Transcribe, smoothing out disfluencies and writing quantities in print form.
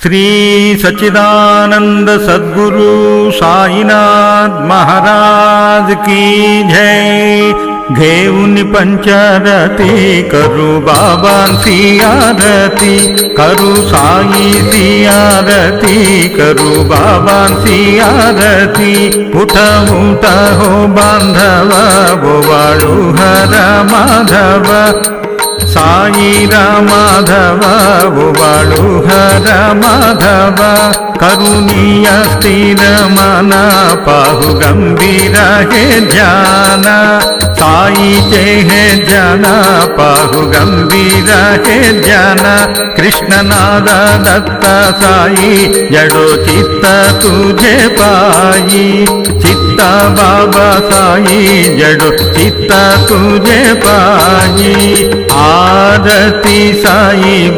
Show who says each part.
Speaker 1: श्री सच्चिदानंद सद्गुरु साईनाथ महाराज की जय। घेऊन पंचरती करू बाबांची आरती, करू साईची आरती, करू बाबांची आरती। उठ उठ हो बांधव बोवाळू हर माधव, साई रामाधव बोवाळू हर माधव। करुणीय स्थिर मना पाहु गंभीर हे ध्यान, साईचे हे ध्यान पाहु गंभीर हे ध्यान। कृष्णनाद दत्त साई जडो चित्त तुझे पायी, चित्त बाबा साई जडो चित्त तुझे पायी। आरती साई